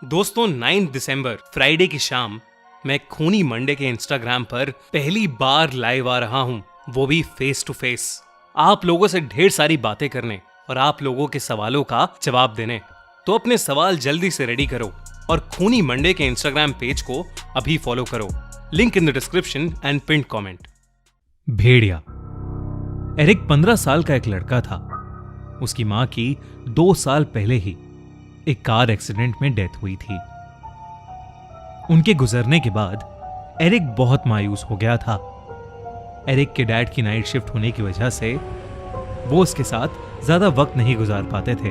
दोस्तों 9 दिसंबर फ्राइडे की शाम मैं खूनी मंडे के इंस्टाग्राम पर पहली बार लाइव आ रहा हूं, वो भी फेस टू फेस, आप लोगों से ढेर सारी बातें करने और आप लोगों के सवालों का जवाब देने। तो अपने सवाल जल्दी से रेडी करो और खूनी मंडे के इंस्टाग्राम पेज को अभी फॉलो करो। Link in the description and pin comment. भेड़िया। एरिक 15 साल का एक लड़का था। उसकी मां की 2 साल पहले ही एक कार एक्सीडेंट में डेथ हुई थी। उनके गुजरने के बाद एरिक बहुत मायूस हो गया था। एरिक के डैड की नाइट शिफ्ट होने की वजह से वो उसके साथ ज्यादा वक्त नहीं गुजार पाते थे।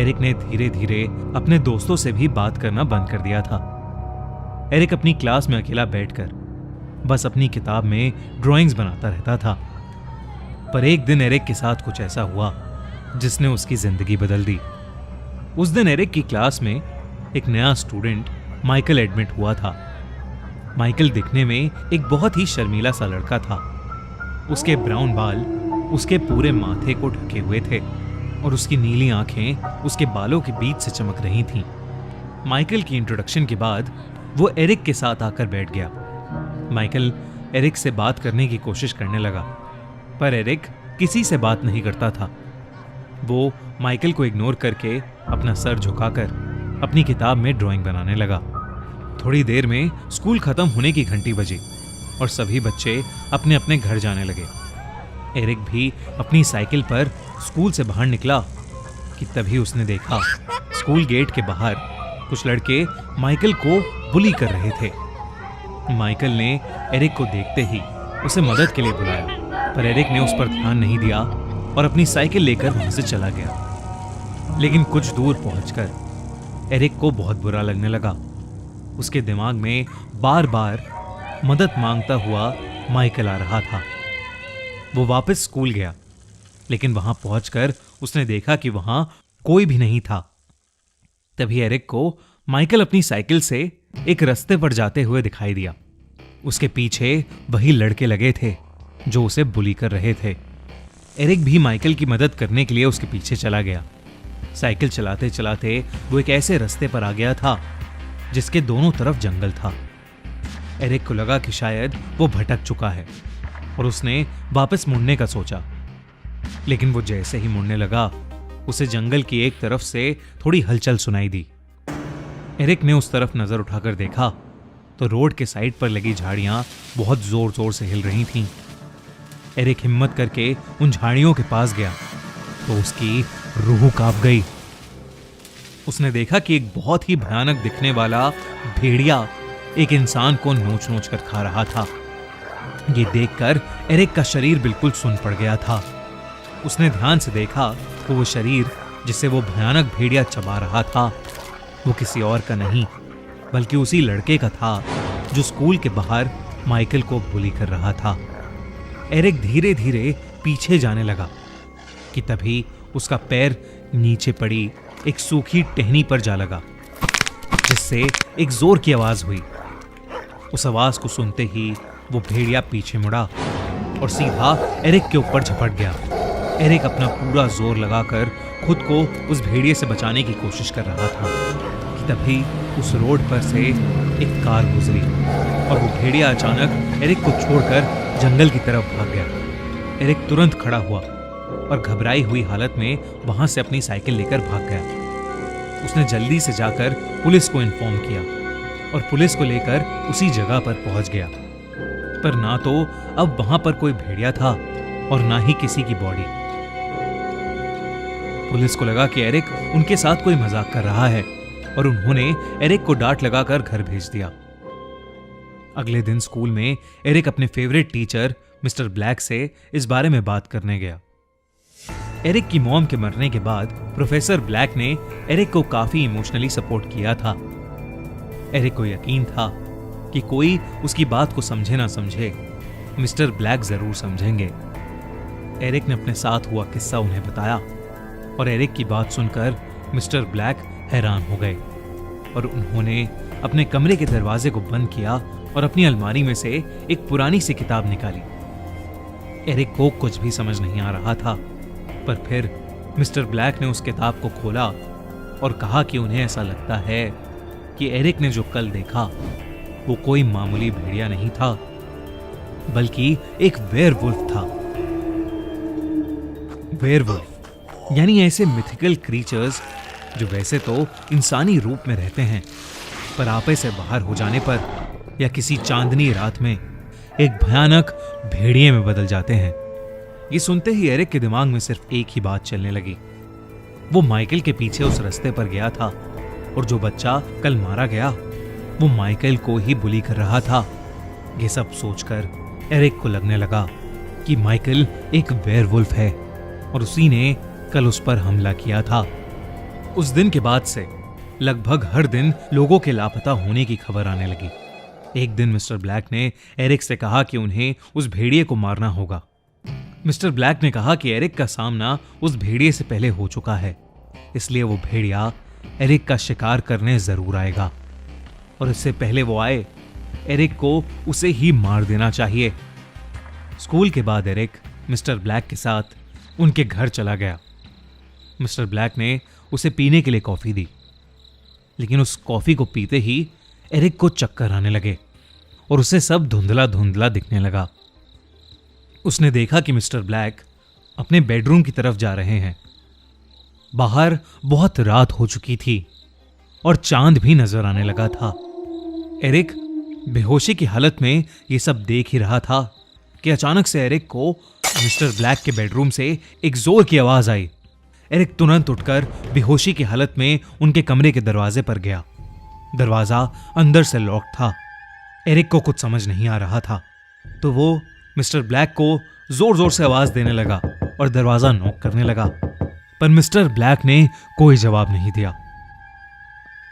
एरिक ने धीरे धीरे अपने दोस्तों से भी बात करना बंद कर दिया था। एरिक अपनी क्लास में अकेला बैठकर बस अपनी किताब में ड्राइंग्स बनाता रहता था। पर एक दिन एरिक के साथ कुछ ऐसा हुआ जिसने उसकी जिंदगी बदल दी। उस दिन एरिक की क्लास में एक नया स्टूडेंट माइकल एडमिट हुआ था। माइकल दिखने में एक बहुत ही शर्मीला सा लड़का था। उसके ब्राउन बाल उसके पूरे माथे को ढके हुए थे और उसकी नीली आंखें उसके बालों के बीच से चमक रही थीं। माइकल की इंट्रोडक्शन के बाद वो एरिक के साथ आकर बैठ गया। माइकल एरिक से बात करने की कोशिश करने लगा, पर एरिक किसी से बात नहीं करता था। वो माइकल को इग्नोर करके अपना सर झुकाकर अपनी किताब में ड्राइंग बनाने लगा। थोड़ी देर में स्कूल खत्म होने की घंटी बजी और सभी बच्चे अपने अपने घर जाने लगे। एरिक भी अपनी साइकिल पर स्कूल से बाहर निकला कि तभी उसने देखा स्कूल गेट के बाहर कुछ लड़के माइकल को बुली कर रहे थे। माइकल ने एरिक को देखते ही उसे मदद के लिए बुलाया, पर एरिक ने उस पर ध्यान नहीं दिया और अपनी साइकिल लेकर वहां से चला गया। लेकिन कुछ दूर पहुंचकर एरिक को बहुत बुरा लगने लगा। उसके दिमाग में बार बार मदद मांगता हुआ माइकल आ रहा था। वो वापस स्कूल गया, लेकिन वहां पहुंचकर उसने देखा कि वहां कोई भी नहीं था। तभी एरिक को माइकल अपनी साइकिल से एक रास्ते पर जाते हुए दिखाई दिया। उसके पीछे वही लड़के लगे थे जो उसे बुली कर रहे थे। एरिक भी माइकल की मदद करने के लिए उसके पीछे चला गया। साइकिल चलाते चलाते वो एक ऐसे रास्ते पर आ गया था जिसके दोनों तरफ जंगल था। एरिक को लगा कि शायद वो भटक चुका है और उसने वापस मुड़ने का सोचा। लेकिन वो जैसे ही मुड़ने लगा, उसे जंगल की एक तरफ से थोड़ी हलचल सुनाई दी। एरिक ने उस तरफ नजर उठाकर देखा तो रोड के साइड पर लगी झाड़ियां बहुत जोर जोर से हिल रही थीं। एरिक हिम्मत करके उन झाड़ियों के पास गया तो उसकी रूह कांप गई। उसने देखा कि एक बहुत ही भयानक दिखने वाला भेड़िया एक इंसान को नोच नोच कर खा रहा था। ये देखकर एरिक का शरीर बिल्कुल सुन्न पड़ गया था। उसने ध्यान से देखा तो वो शरीर जिसे वो भयानक भेड़िया चबा रहा था वो किसी और का नहीं बल्कि उसी लड़के का था जो स्कूल के बाहर माइकल को बुली कर रहा था। एरिक धीरे धीरे पीछे जाने लगा कि तभी उसका पैर नीचे पड़ी एक सूखी टहनी पर जा लगा, जिससे एक जोर की आवाज हुई। उस आवाज को सुनते ही वो भेड़िया पीछे मुड़ा और सीधा एरिक के ऊपर झपट गया। एरिक अपना पूरा जोर लगाकर खुद को उस भेड़िए से बचाने की कोशिश कर रहा था कि तभी उस रोड पर से एक कार गुजरी और वो भेड़िया अचानक एरिक को छोड़कर जंगल की तरफ भाग गया। एरिक तुरंत खड़ा हुआ और घबराई हुई हालत में वहां से अपनी साइकिल लेकर भाग गया। उसने जल्दी से जाकर पुलिस को इन्फॉर्म किया और पुलिस को लेकर उसी जगह पर पहुंच गया। पर ना तो अब वहां पर कोई भेड़िया था और ना ही किसी की बॉडी। पुलिस को लगा कि एरिक उनके साथ कोई मजाक कर रहा है और उन्होंने एरिक को डांट लगाकर घर भेज दिया। अगले दिन स्कूल में एरिक अपने फेवरेट टीचर मिस्टर ब्लैक से इस बारे में बात करने गया। एरिक की मॉम के मरने के बाद प्रोफेसर ब्लैक ने एरिक को काफी इमोशनली सपोर्ट किया था। एरिक को यकीन था कि कोई उसकी बात को समझे ना समझे, मिस्टर ब्लैक जरूर समझेंगे। एरिक ने अपने साथ हुआ किस्सा उन्हें बताया और एरिक की बात सुनकर मिस्टर ब्लैक हैरान हो गए और उन्होंने अपने कमरे के दरवाजे को बंद किया और अपनी अलमारी में से एक पुरानी सी किताब निकाली। एरिक को कुछ भी समझ नहीं आ रहा था, पर फिर मिस्टर ब्लैक ने उस किताब को खोला और कहा कि उन्हें ऐसा लगता है कि एरिक ने जो कल देखा वो कोई मामूली भेड़िया नहीं था, बल्कि एक वेयरवुल्फ था। वेयरवुल्फ यानी ऐसे मिथिकल क्रीचर्स जो वैसे तो इंसानी रूप में रहते हैं, पर आपे से बाहर हो जाने पर या किसी चांदनी रात में एक भयानक भेड़िए में बदल जाते हैं। ये सुनते ही एरिक के दिमाग में सिर्फ एक ही बात चलने लगी। वो माइकल के पीछे उस रास्ते पर गया था और जो बच्चा कल मारा गया वो माइकल को ही बुली कर रहा था। ये सब सोचकर एरिक को लगने लगा कि माइकल एक वेयरवुल्फ है और उसी ने कल उस पर हमला किया था। उस दिन के बाद से लगभग हर दिन लोगों के लापता होने की खबर आने लगी। एक दिन मिस्टर ब्लैक ने एरिक से कहा कि उन्हें उस भेड़िए को मारना होगा। मिस्टर ब्लैक ने कहा कि एरिक का सामना उस भेड़िए से पहले हो चुका है, इसलिए वो भेड़िया एरिक का शिकार करने जरूर आएगा और इससे पहले वो आए एरिक को उसे ही मार देना चाहिए। स्कूल के बाद एरिक मिस्टर ब्लैक के साथ उनके घर चला गया। मिस्टर ब्लैक ने उसे पीने के लिए कॉफी दी, लेकिन उस कॉफी को पीते ही एरिक को चक्कर आने लगे और उसे सब धुंधला धुंधला दिखने लगा। उसने देखा कि मिस्टर ब्लैक अपने बेडरूम की तरफ जा रहे हैं। बाहर बहुत रात हो चुकी थी और चांद भी नजर आने लगा था। एरिक बेहोशी की हालत में ये सब देख ही रहा था कि अचानक से एरिक को मिस्टर ब्लैक के बेडरूम से एक जोर की आवाज आई। एरिक तुरंत उठकर बेहोशी की हालत में उनके कमरे के दरवाजे पर गया। दरवाजा अंदर से लॉक था। एरिक को कुछ समझ नहीं आ रहा था, तो वो मिस्टर ब्लैक को जोर जोर से आवाज देने लगा और दरवाजा नॉक करने लगा, पर मिस्टर ब्लैक ने कोई जवाब नहीं दिया।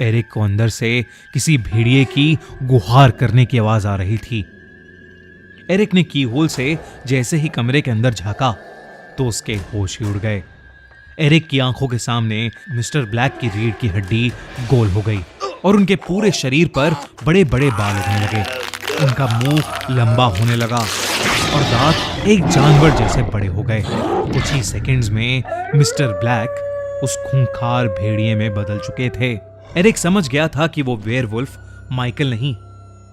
एरिक को अंदर से किसी भेड़िए की गुहार करने की आवाज आ रही थी। एरिक ने कीहोल से जैसे ही कमरे के अंदर झांका तो उसके होश ही उड़ गए। एरिक की आंखों के सामने मिस्टर ब्लैक की रीढ़ की हड्डी गोल हो गई और उनके पूरे शरीर पर बड़े बड़े बाल उगने लगे। उनका मुंह लंबा होने लगा और दांत एक जानवर जैसे बड़े हो गए। कुछ ही सेकंड्स में मिस्टर ब्लैक उस खूंखार भेड़िए में बदल चुके थे। एरिक समझ गया था कि वो वेयरवुल्फ माइकल नहीं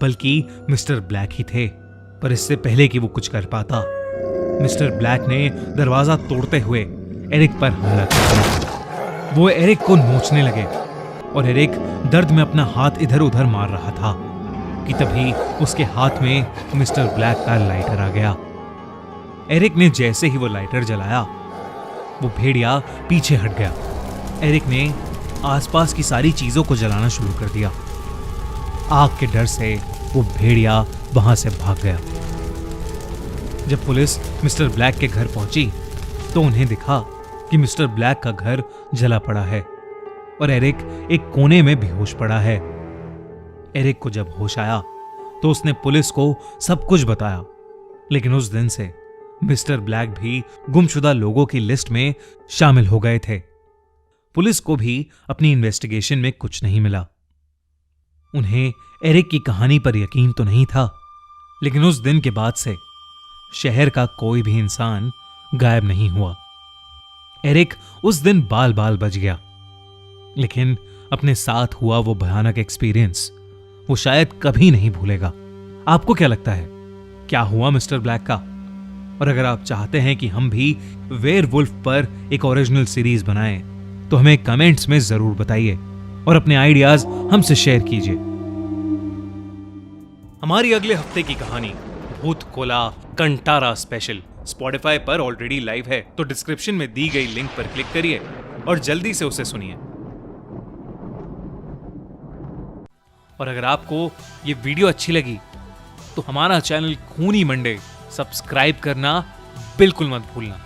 बल्कि मिस्टर ब्लैक ही थे, पर इससे पहले कि वो कुछ कर पाता, मिस्टर ब्लैक ने दरवाजा तोड़ते हुए एरिक पर हमला किया। वो एरिक को नोचने लगे और एरिक दर्द में अपना हाथ इधर उधर मार रहा था कि तभी उसके हाथ में मिस्टर ब्लैक का लाइटर आ गया। एरिक ने जैसे ही वो लाइटर जलाया वो भेड़िया पीछे हट गया। एरिक ने आसपास की सारी चीजों को जलाना शुरू कर दिया। आग के डर से वो भेड़िया वहां से भाग गया। जब पुलिस मिस्टर ब्लैक के घर पहुंची तो उन्हें दिखा कि मिस्टर ब्लैक का घर जला पड़ा है और एरिक एक कोने में बेहोश पड़ा है। एरिक को जब होश आया तो उसने पुलिस को सब कुछ बताया, लेकिन उस दिन से मिस्टर ब्लैक भी गुमशुदा लोगों की लिस्ट में शामिल हो गए थे। पुलिस को भी अपनी इन्वेस्टिगेशन में कुछ नहीं मिला। उन्हें एरिक की कहानी पर यकीन तो नहीं था, लेकिन उस दिन के बाद से शहर का कोई भी इंसान गायब नहीं हुआ। एरिक उस दिन बाल बाल बच गया, लेकिन अपने साथ हुआ वो भयानक एक्सपीरियंस वो शायद कभी नहीं भूलेगा। आपको क्या लगता है, क्या हुआ मिस्टर ब्लैक का? और अगर आप चाहते हैं कि हम भी वेयरवुल्फ पर एक ओरिजिनल सीरीज बनाएं, तो हमें कमेंट्स में जरूर बताइए और अपने आइडियाज हमसे शेयर कीजिए। हमारी अगले हफ्ते की कहानी भूत कोला कंटारा स्पेशल स्पॉटिफाई पर ऑलरेडी लाइव है, तो डिस्क्रिप्शन में दी गई लिंक पर क्लिक करिए और जल्दी से उसे सुनिए। और अगर आपको ये वीडियो अच्छी लगी तो हमारा चैनल खूनी मंडे सब्सक्राइब करना बिल्कुल मत भूलना।